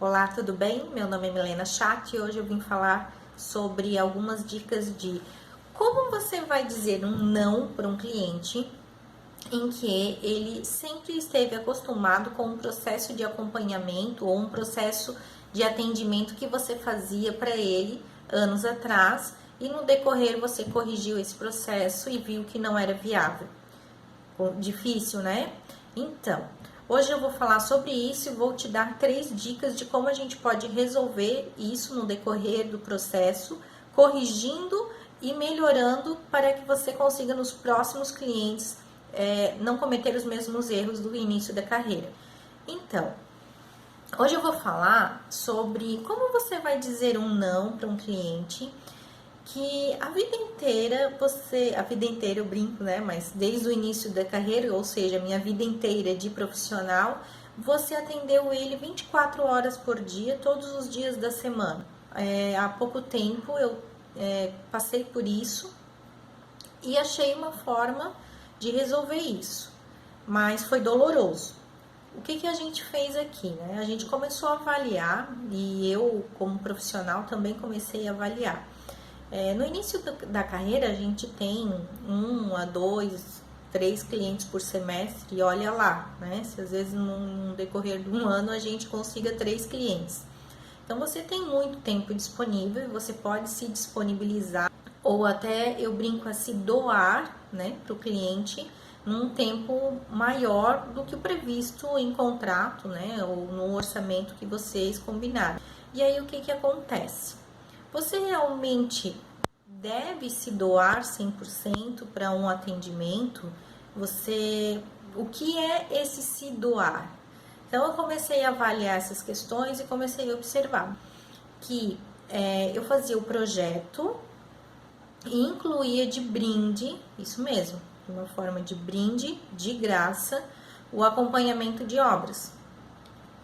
Olá, tudo bem? Meu nome é Milena Chat e hoje eu vim falar sobre algumas dicas de como você vai dizer um não para um cliente em que ele sempre esteve acostumado com um processo de acompanhamento ou um processo de atendimento que você fazia para ele anos atrás e no decorrer você corrigiu esse processo e viu que não era viável. Difícil, né? Então, hoje eu vou falar sobre isso e vou te dar 3 dicas de como a gente pode resolver isso no decorrer do processo, corrigindo e melhorando para que você consiga nos próximos clientes não cometer os mesmos erros do início da carreira. Então, hoje eu vou falar sobre como você vai dizer um não para um cliente que a vida inteira eu brinco, né? Mas desde o início da carreira, ou seja, minha vida inteira de profissional, você atendeu ele 24 horas por dia, todos os dias da semana. Há pouco tempo eu passei por isso e achei uma forma de resolver isso, mas foi doloroso. O que a gente fez aqui, né? A gente começou a avaliar e eu, como profissional, também comecei a avaliar. No início da carreira, a gente tem 1 a 2, 3 clientes por semestre e olha lá, né? Se às vezes no decorrer de um ano a gente consiga 3 clientes. Então, você tem muito tempo disponível e você pode se disponibilizar ou até, eu brinco, a se doar, né, para o cliente num tempo maior do que o previsto em contrato, né, ou no orçamento que vocês combinaram. E aí, o que acontece? Você realmente deve se doar 100% para um atendimento? O que é esse se doar? Então, eu comecei a avaliar essas questões e comecei a observar que eu fazia o projeto e incluía de brinde, isso mesmo, de uma forma de brinde, de graça, o acompanhamento de obras.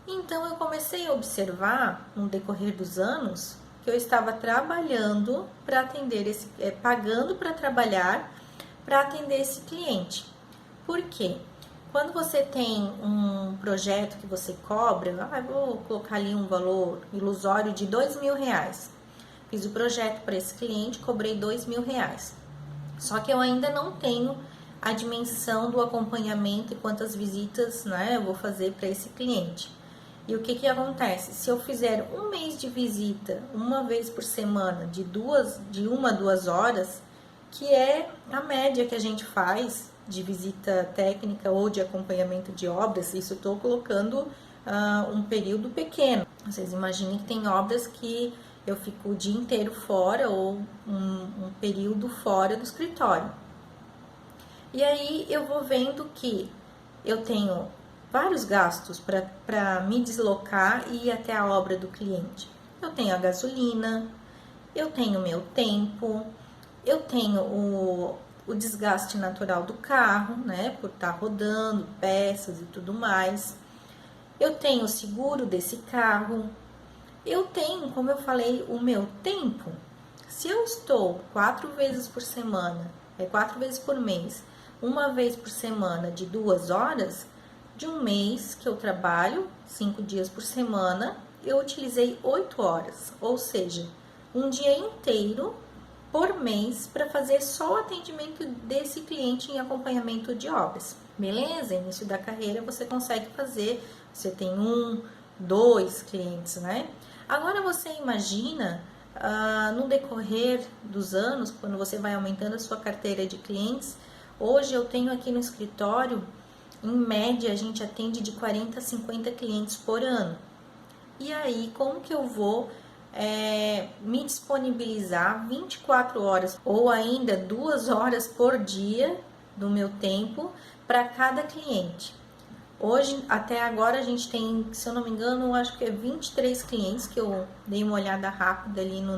Então, eu comecei a observar, no decorrer dos anos, que eu estava trabalhando para atender pagando para trabalhar para atender esse cliente. Por quê? Quando você tem um projeto que você cobra, vou colocar ali um valor ilusório de R$2.000. Fiz o projeto para esse cliente, cobrei R$2.000. Só que eu ainda não tenho a dimensão do acompanhamento e quantas visitas, né, eu vou fazer para esse cliente. E o que acontece? Se eu fizer um mês de visita, uma vez por semana, de 1 a 2 horas, que é a média que a gente faz de visita técnica ou de acompanhamento de obras, isso eu estou colocando um período pequeno. Vocês imaginem que tem obras que eu fico o dia inteiro fora ou um período fora do escritório. E aí eu vou vendo que eu tenho vários gastos para me deslocar e ir até a obra do cliente. Eu tenho a gasolina, eu tenho o meu tempo, eu tenho o desgaste natural do carro, né, por estar rodando, peças e tudo mais. Eu tenho o seguro desse carro. Eu tenho, como eu falei, o meu tempo. Se eu estou 4 vezes por semana, 4 vezes por mês, uma vez por semana de 2 horas, de um mês que eu trabalho 5 dias por semana, eu utilizei 8 horas, ou seja, um dia inteiro por mês para fazer só o atendimento desse cliente em acompanhamento de obras. Beleza? Início da carreira você consegue fazer, você tem 1, 2 clientes, né? Agora você imagina no decorrer dos anos, quando você vai aumentando a sua carteira de clientes. Hoje eu tenho aqui no escritório, em média, a gente atende de 40 a 50 clientes por ano. E aí, como que eu vou me disponibilizar 24 horas ou ainda 2 horas por dia do meu tempo para cada cliente? Hoje, até agora, a gente tem, se eu não me engano, acho que 23 clientes que eu dei uma olhada rápida ali na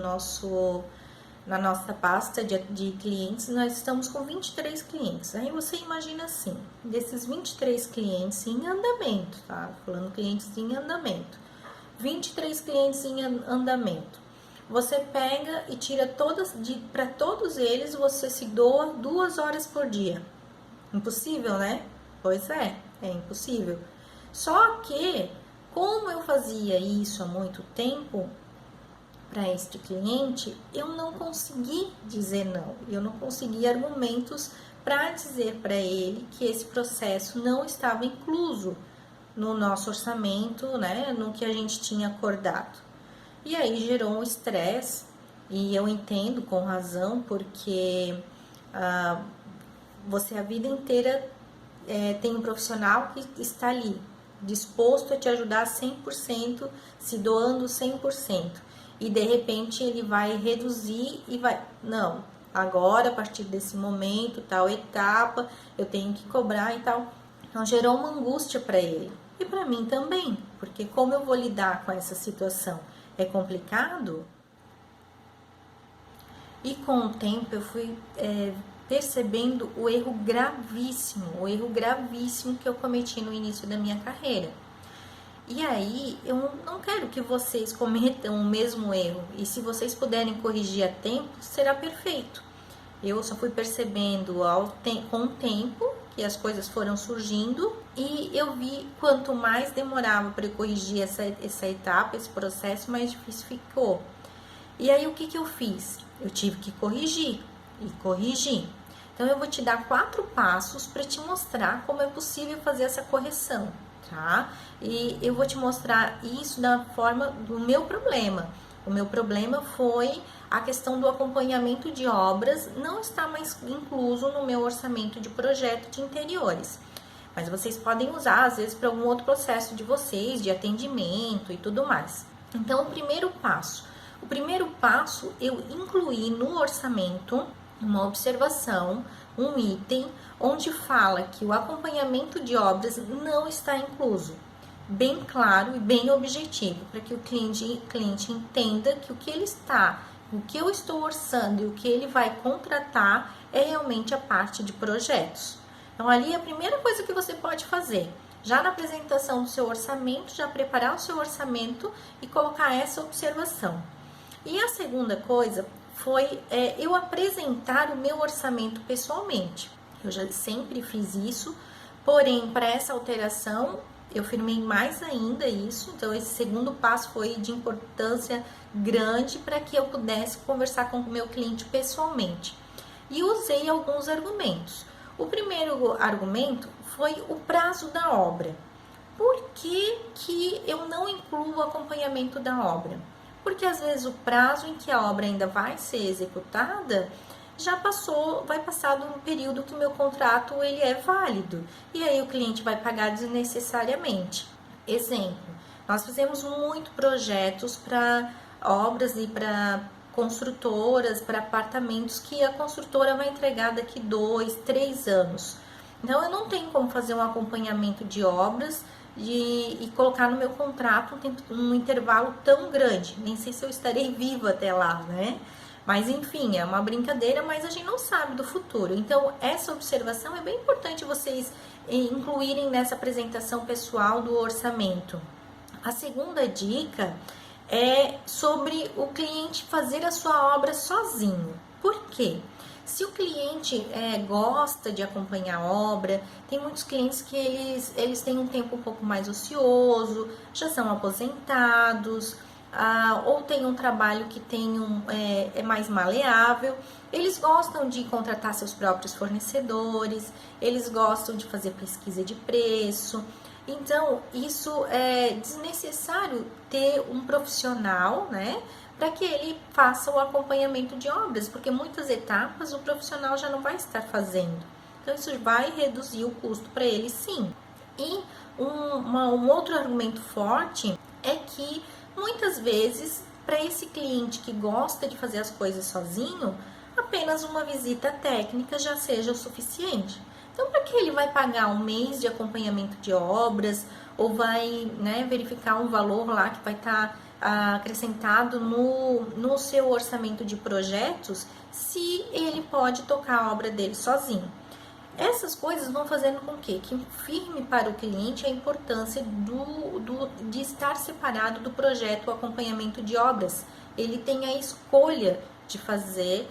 nossa pasta de clientes. Nós estamos com 23 clientes. Aí você imagina assim, desses 23 clientes em andamento, tá? Falando clientes em andamento. 23 clientes em andamento. Você pega e tira para todos eles, você se doa 2 horas por dia. Impossível, né? Pois é impossível. Só que, como eu fazia isso há muito tempo para este cliente, eu não consegui dizer não, eu não consegui argumentos para dizer para ele que esse processo não estava incluso no nosso orçamento, né, no que a gente tinha acordado. E aí gerou um estresse, e eu entendo com razão, porque você a vida inteira tem um profissional que está ali, disposto a te ajudar 100%, se doando 100%. E de repente ele vai reduzir e vai... Não, agora, a partir desse momento, tal etapa, eu tenho que cobrar e tal. Então, gerou uma angústia para ele. E para mim também, porque como eu vou lidar com essa situação? É complicado? E com o tempo eu fui percebendo o erro gravíssimo que eu cometi no início da minha carreira. E aí, eu não quero que vocês cometam o mesmo erro. E se vocês puderem corrigir a tempo, será perfeito. Eu só fui percebendo com o tempo que as coisas foram surgindo. E eu vi quanto mais demorava para eu corrigir essa etapa, esse processo, mais difícil ficou. E aí, o que eu fiz? Eu tive que corrigir e corrigir. Então, eu vou te dar 4 passos para te mostrar como é possível fazer essa correção. Tá? E eu vou te mostrar isso da forma do meu problema. O meu problema foi a questão do acompanhamento de obras, não está mais incluso no meu orçamento de projeto de interiores. Mas vocês podem usar, às vezes, para algum outro processo de vocês, de atendimento e tudo mais. Então, o primeiro passo eu incluí no orçamento uma observação, um item onde fala que o acompanhamento de obras não está incluso. Bem claro e bem objetivo, para que o cliente entenda que o que eu estou orçando e o que ele vai contratar é realmente a parte de projetos. Então, ali é a primeira coisa que você pode fazer. Já na apresentação do seu orçamento, já preparar o seu orçamento e colocar essa observação. E a segunda coisa foi eu apresentar o meu orçamento pessoalmente. Eu já sempre fiz isso, porém, para essa alteração, eu firmei mais ainda isso. Então, esse segundo passo foi de importância grande para que eu pudesse conversar com o meu cliente pessoalmente. E usei alguns argumentos. O primeiro argumento foi o prazo da obra. Por que eu não incluo o acompanhamento da obra? Porque às vezes o prazo em que a obra ainda vai ser executada já passou, vai passar de um período que o meu contrato ele é válido. E aí o cliente vai pagar desnecessariamente. Exemplo, nós fizemos muitos projetos para obras e para construtoras, para apartamentos que a construtora vai entregar daqui 2, 3 anos. Então eu não tenho como fazer um acompanhamento de obras e colocar no meu contrato um intervalo tão grande. Nem sei se eu estarei viva até lá, né? Mas enfim, é uma brincadeira, mas a gente não sabe do futuro. Então, essa observação é bem importante vocês incluírem nessa apresentação pessoal do orçamento. A segunda dica é sobre o cliente fazer a sua obra sozinho. Por quê? Se o cliente gosta de acompanhar a obra, tem muitos clientes que eles têm um tempo um pouco mais ocioso, já são aposentados, ou tem um trabalho que é mais maleável, eles gostam de contratar seus próprios fornecedores, eles gostam de fazer pesquisa de preço. Então, isso é desnecessário ter um profissional, né, para que ele faça o acompanhamento de obras, porque muitas etapas o profissional já não vai estar fazendo. Então, isso vai reduzir o custo para ele, sim. E um outro argumento forte é que, muitas vezes, para esse cliente que gosta de fazer as coisas sozinho, apenas uma visita técnica já seja o suficiente. Então, para que ele vai pagar um mês de acompanhamento de obras ou vai, né, verificar um valor lá que vai estar acrescentado no seu orçamento de projetos, se ele pode tocar a obra dele sozinho? Essas coisas vão fazendo com que firme para o cliente a importância de estar separado do projeto o acompanhamento de obras. Ele tem a escolha de fazer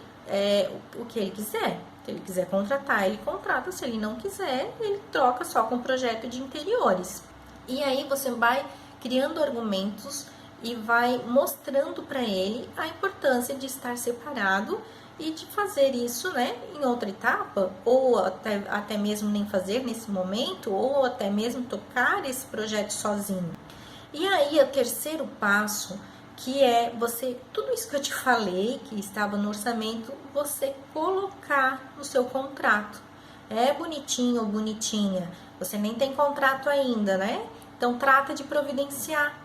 o que ele quiser. Se ele quiser contratar, ele contrata. Se ele não quiser, ele troca só com o projeto de interiores. E aí você vai criando argumentos e vai mostrando para ele a importância de estar separado e de fazer isso, né, em outra etapa, ou até mesmo nem fazer nesse momento, ou até mesmo tocar esse projeto sozinho. E aí, o terceiro passo, que é você, tudo isso que eu te falei, que estava no orçamento, você colocar no seu contrato. É bonitinho ou bonitinha, você nem tem contrato ainda, né? Então, trata de providenciar.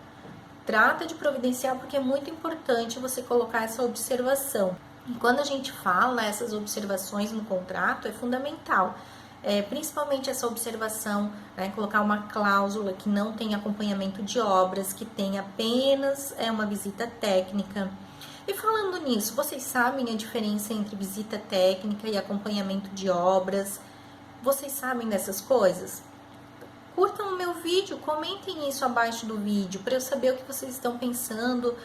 Trata de providenciar porque é muito importante você colocar essa observação. E quando a gente fala essas observações no contrato, é fundamental. Principalmente essa observação, né, colocar uma cláusula que não tem acompanhamento de obras, que tem apenas uma visita técnica. E falando nisso, vocês sabem a diferença entre visita técnica e acompanhamento de obras? Vocês sabem dessas coisas? Curtam o meu vídeo, comentem isso abaixo do vídeo para eu saber o que vocês estão pensando,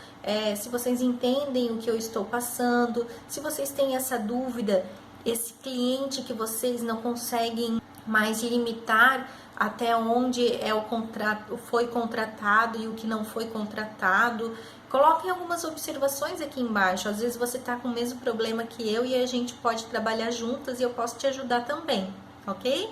se vocês entendem o que eu estou passando, se vocês têm essa dúvida, esse cliente que vocês não conseguem mais limitar até onde o contrato foi contratado e o que não foi contratado. Coloquem algumas observações aqui embaixo. Às vezes você está com o mesmo problema que eu e a gente pode trabalhar juntas e eu posso te ajudar também, ok?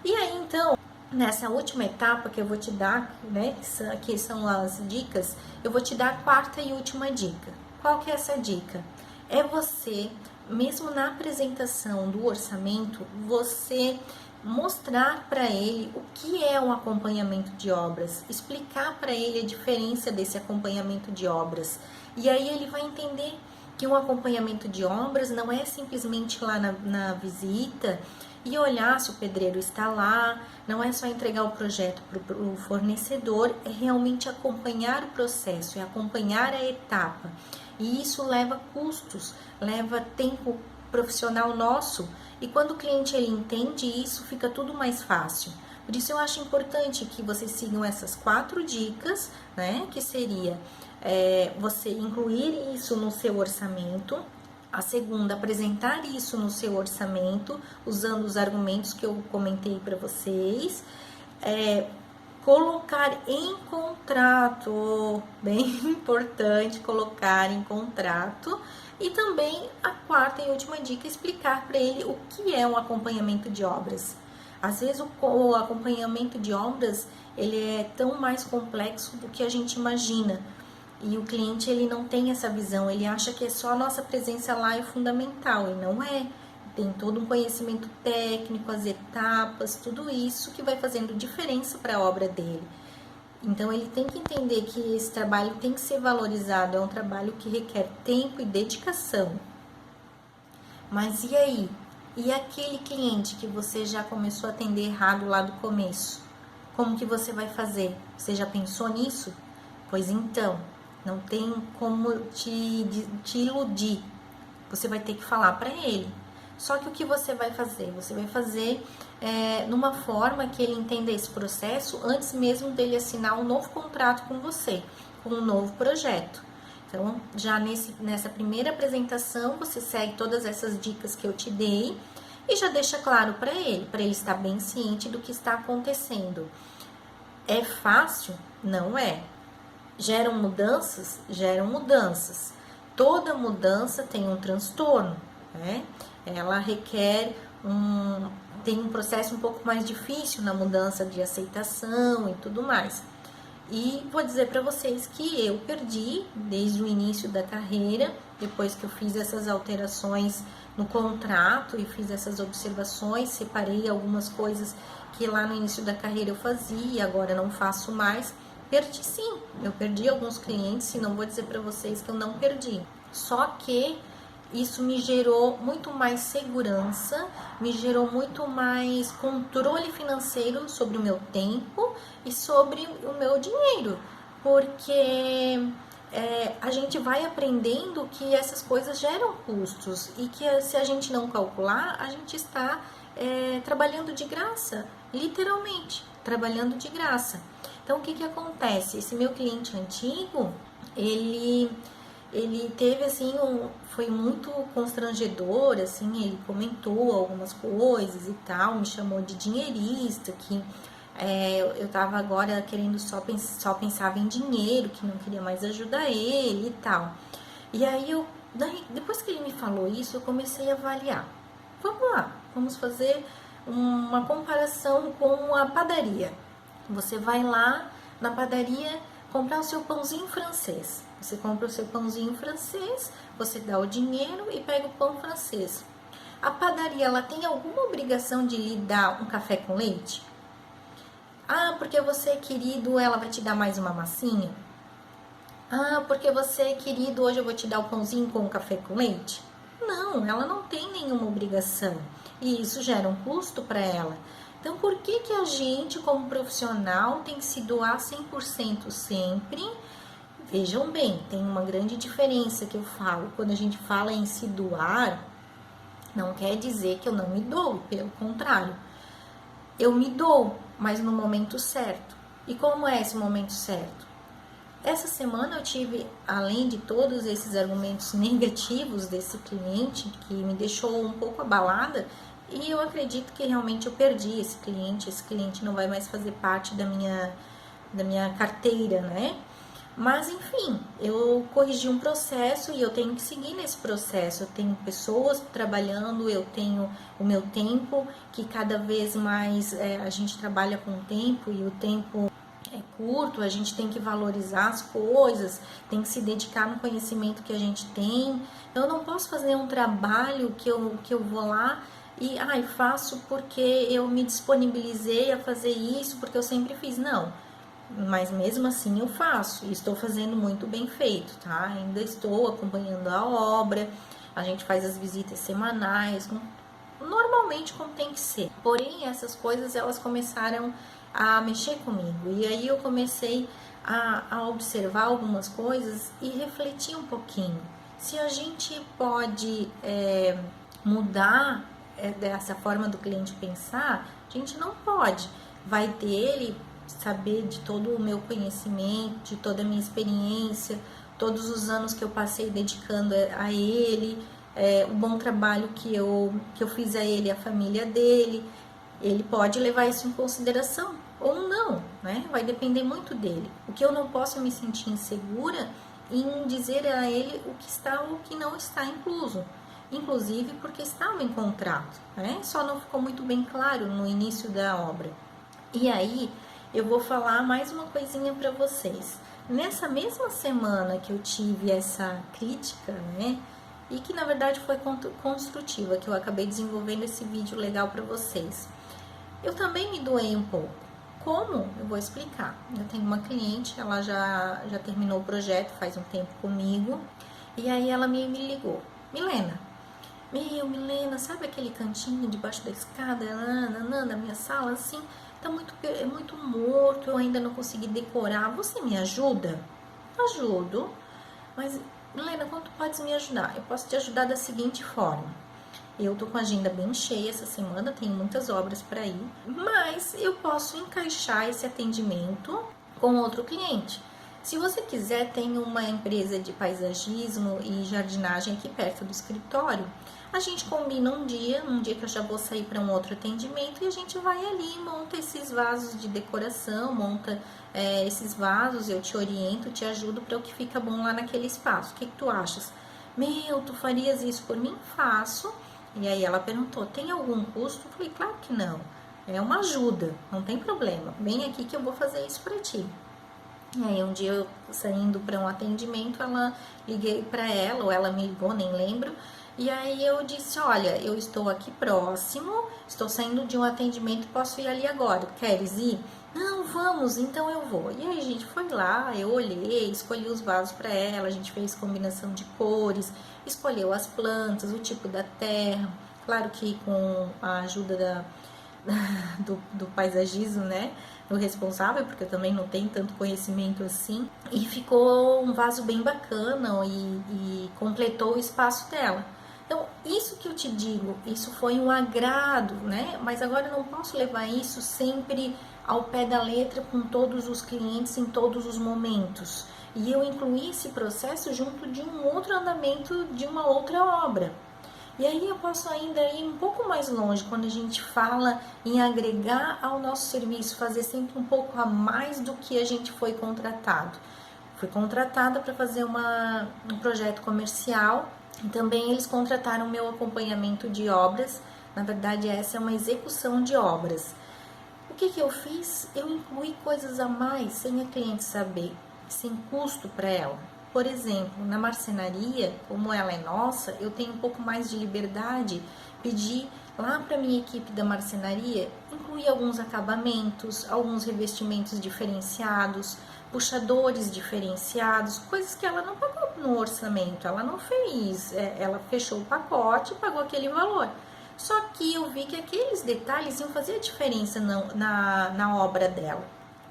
E aí, então, nessa última etapa que eu vou te dar, né, aqui são as dicas, eu vou te dar a quarta e última dica. Qual que é essa dica? É você, mesmo na apresentação do orçamento, você mostrar para ele o que é um acompanhamento de obras, explicar para ele a diferença desse acompanhamento de obras. E aí ele vai entender que um acompanhamento de obras não é simplesmente lá na visita e olhar se o pedreiro está lá, não é só entregar o projeto para o fornecedor, é realmente acompanhar o processo, é acompanhar a etapa. E isso leva custos, leva tempo profissional nosso. E quando o cliente ele entende isso, fica tudo mais fácil. Por isso eu acho importante que vocês sigam essas 4 dicas, né? Que seria você incluir isso no seu orçamento. A segunda, apresentar isso no seu orçamento, usando os argumentos que eu comentei para vocês. Colocar em contrato, bem importante colocar em contrato. E também a quarta e última dica, explicar para ele o que é um acompanhamento de obras. Às vezes o acompanhamento de obras, ele é tão mais complexo do que a gente imagina. E o cliente, ele não tem essa visão, ele acha que é só a nossa presença lá é fundamental, e não é. Tem todo um conhecimento técnico, as etapas, tudo isso que vai fazendo diferença para a obra dele. Então, ele tem que entender que esse trabalho tem que ser valorizado, é um trabalho que requer tempo e dedicação. Mas e aí? E aquele cliente que você já começou a atender errado lá do começo? Como que você vai fazer? Você já pensou nisso? Pois então, não tem como te iludir. Você vai ter que falar para ele. Só que o que você vai fazer? Você vai fazer numa forma que ele entenda esse processo antes mesmo dele assinar um novo contrato com você, com um novo projeto. Então, já nessa primeira apresentação, você segue todas essas dicas que eu te dei e já deixa claro para ele estar bem ciente do que está acontecendo. É fácil? Não é. Geram mudanças? Geram mudanças. Toda mudança tem um transtorno, né? Ela requer tem um processo um pouco mais difícil na mudança de aceitação e tudo mais. E vou dizer para vocês que eu perdi desde o início da carreira, depois que eu fiz essas alterações no contrato e fiz essas observações, separei algumas coisas que lá no início da carreira eu fazia, agora não faço mais. Perdi sim, eu perdi alguns clientes e não vou dizer para vocês que eu não perdi. Só que isso me gerou muito mais segurança, me gerou muito mais controle financeiro sobre o meu tempo e sobre o meu dinheiro, porque a gente vai aprendendo que essas coisas geram custos e que se a gente não calcular, a gente está trabalhando de graça, literalmente, trabalhando de graça. Então, o que acontece? Esse meu cliente antigo, ele teve, assim, foi muito constrangedor, assim, ele comentou algumas coisas e tal, me chamou de dinheirista, que eu tava agora querendo só pensava em dinheiro, que não queria mais ajudar ele e tal. E aí depois que ele me falou isso, eu comecei a avaliar. Vamos lá, vamos fazer uma comparação com a padaria. Você vai lá na padaria comprar o seu pãozinho francês. Você compra o seu pãozinho francês, você dá o dinheiro e pega o pão francês. A padaria, ela tem alguma obrigação de lhe dar um café com leite? Ah, porque você é querido, ela vai te dar mais uma massinha? Ah, porque você é querido, hoje eu vou te dar o pãozinho com o café com leite? Não, ela não tem nenhuma obrigação. E isso gera um custo para ela. Então, por que a gente, como profissional, tem que se doar 100% sempre? Vejam bem, tem uma grande diferença que eu falo. Quando a gente fala em se doar, não quer dizer que eu não me dou, pelo contrário. Eu me dou, mas no momento certo. E como é esse momento certo? Essa semana eu tive, além de todos esses argumentos negativos desse cliente, que me deixou um pouco abalada, e eu acredito que realmente eu perdi esse cliente não vai mais fazer parte da minha carteira, né? Mas, enfim, eu corrigi um processo e eu tenho que seguir nesse processo. Eu tenho pessoas trabalhando, eu tenho o meu tempo, que cada vez mais a gente trabalha com o tempo e o tempo é curto, a gente tem que valorizar as coisas, tem que se dedicar no conhecimento que a gente tem. Eu não posso fazer um trabalho que eu vou lá e faço porque eu me disponibilizei a fazer isso, porque eu sempre fiz. Não. Mas mesmo assim eu faço e estou fazendo muito bem feito, tá? Ainda estou acompanhando a obra, a gente faz as visitas semanais, normalmente como tem que ser. Porém, essas coisas elas começaram a mexer comigo e aí eu comecei a observar algumas coisas e refletir um pouquinho. Se a gente pode mudar dessa forma do cliente pensar, a gente não pode. Vai dele saber de todo o meu conhecimento, de toda a minha experiência, todos os anos que eu passei dedicando a ele, o bom trabalho que eu fiz a ele e a família dele. Ele pode levar isso em consideração ou não, né? Vai depender muito dele. O que eu não posso me sentir insegura em dizer a ele o que está ou o que não está incluso. Inclusive porque estava em contrato, né? Só não ficou muito bem claro no início da obra. E aí, eu vou falar mais uma coisinha para vocês. Nessa mesma semana que eu tive essa crítica, né? E que na verdade foi construtiva, que eu acabei desenvolvendo esse vídeo legal para vocês. Eu também me doei um pouco. Como? Eu vou explicar. Eu tenho uma cliente, ela já terminou o projeto faz um tempo comigo. E aí ela me ligou. Milena, sabe aquele cantinho debaixo da escada, na minha sala, assim? Tá muito morto, eu ainda não consegui decorar. Você me ajuda? Ajudo. Mas, Milena, quanto podes me ajudar? Eu posso te ajudar da seguinte forma. Eu tô com a agenda bem cheia essa semana, tenho muitas obras para ir, mas eu posso encaixar esse atendimento com outro cliente. Se você quiser, tem uma empresa de paisagismo e jardinagem aqui perto do escritório. A gente combina um dia que eu já vou sair para um outro atendimento e a gente vai ali e monta esses vasos de decoração, monta esses vasos, eu te oriento, te ajudo para o que fica bom lá naquele espaço. O que tu achas? Tu farias isso por mim? Faço. E aí ela perguntou, tem algum custo? Eu falei, claro que não. É uma ajuda, não tem problema. Vem aqui que eu vou fazer isso para ti. E aí um dia eu saindo para um atendimento, liguei para ela, ou ela me ligou, nem lembro. E aí eu disse, olha, eu estou aqui próximo, estou saindo de um atendimento, posso ir ali agora, queres ir? Não, vamos, então eu vou. E aí a gente foi lá, eu olhei, escolhi os vasos para ela, a gente fez combinação de cores, escolheu as plantas, o tipo da terra, claro que com a ajuda do paisagismo, né, do responsável, porque eu também não tenho tanto conhecimento assim, e ficou um vaso bem bacana e completou o espaço dela. Então, isso que eu te digo, isso foi um agrado, né? Mas agora eu não posso levar isso sempre ao pé da letra com todos os clientes em todos os momentos. E eu incluí esse processo junto de um outro andamento de uma outra obra. E aí eu posso ainda ir um pouco mais longe quando a gente fala em agregar ao nosso serviço, fazer sempre um pouco a mais do que a gente foi contratado. Fui contratada para fazer um projeto comercial e também eles contrataram meu acompanhamento de obras. Na verdade, essa é uma execução de obras. O que eu fiz? Eu incluí coisas a mais sem a cliente saber, sem custo para ela. Por exemplo, na marcenaria, como ela é nossa, eu tenho um pouco mais de liberdade, pedi lá para minha equipe da marcenaria incluir alguns acabamentos, alguns revestimentos diferenciados, puxadores diferenciados, coisas que ela não pagou no orçamento, ela não fez, ela fechou o pacote e pagou aquele valor. Só que eu vi que aqueles detalhes iam fazer a diferença na obra dela.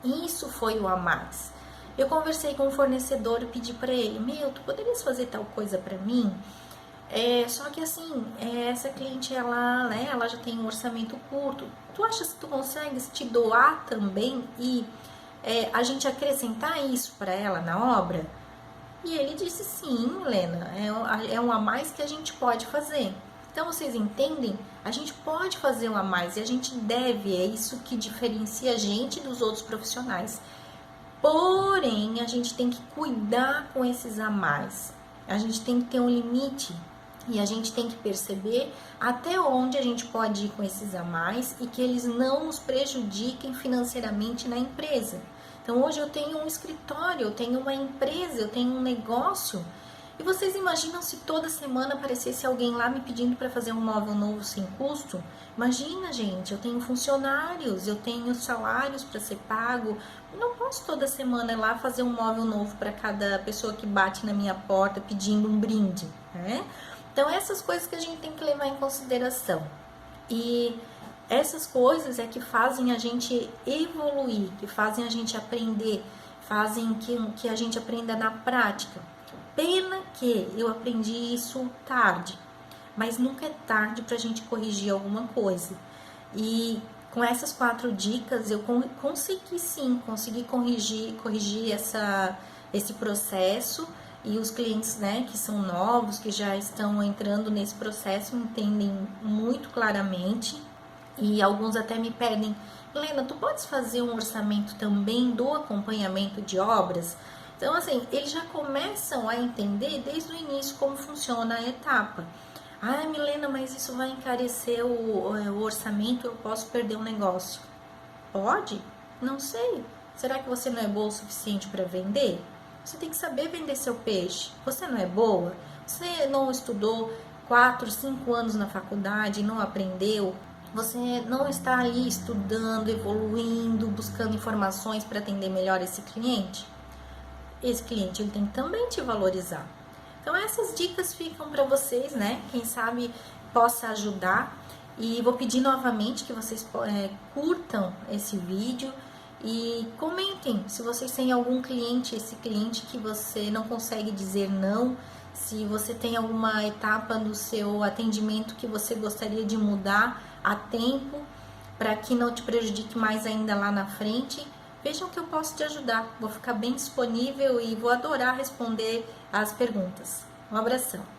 Isso foi o a mais. Eu conversei com o fornecedor e pedi para ele, tu poderias fazer tal coisa para mim? Só que assim, essa cliente, ela já tem um orçamento curto. Tu achas que tu consegues te doar também e a gente acrescentar isso para ela na obra? E ele disse, sim, Helena, é um a mais que a gente pode fazer. Então, vocês entendem? A gente pode fazer um a mais e a gente deve, é isso que diferencia a gente dos outros profissionais. Porém, a gente tem que cuidar com esses a mais. A gente tem que ter um limite e a gente tem que perceber até onde a gente pode ir com esses a mais e que eles não nos prejudiquem financeiramente na empresa. Então, hoje eu tenho um escritório, eu tenho uma empresa, eu tenho um negócio. E vocês imaginam se toda semana aparecesse alguém lá me pedindo para fazer um móvel novo sem custo? Imagina, gente, eu tenho funcionários, eu tenho salários para ser pago. Eu não posso toda semana ir lá fazer um móvel novo para cada pessoa que bate na minha porta pedindo um brinde, né? Então, essas coisas que a gente tem que levar em consideração. E essas coisas é que fazem a gente evoluir, que fazem a gente aprender, fazem que a gente aprenda na prática. Pena que eu aprendi isso tarde, mas nunca é tarde para a gente corrigir alguma coisa. E com essas 4 dicas eu consegui corrigir esse processo. E os clientes, que são novos, que já estão entrando nesse processo, entendem muito claramente. E alguns até me pedem, Helena, tu podes fazer um orçamento também do acompanhamento de obras? Então, assim, eles já começam a entender desde o início como funciona a etapa. Ah, Milena, mas isso vai encarecer o orçamento, eu posso perder um negócio. Pode? Não sei. Será que você não é boa o suficiente para vender? Você tem que saber vender seu peixe. Você não é boa? Você não estudou 4, 5 anos na faculdade e não aprendeu? Você não está ali estudando, evoluindo, buscando informações para atender melhor esse cliente? Esse cliente ele tem que também te valorizar. Então essas dicas ficam para vocês, Quem sabe possa ajudar. E vou pedir novamente que vocês curtam esse vídeo e comentem se vocês têm algum cliente, esse cliente que você não consegue dizer não, se você tem alguma etapa no seu atendimento que você gostaria de mudar a tempo para que não te prejudique mais ainda lá na frente. Vejam que eu posso te ajudar, vou ficar bem disponível e vou adorar responder as perguntas. Um abração!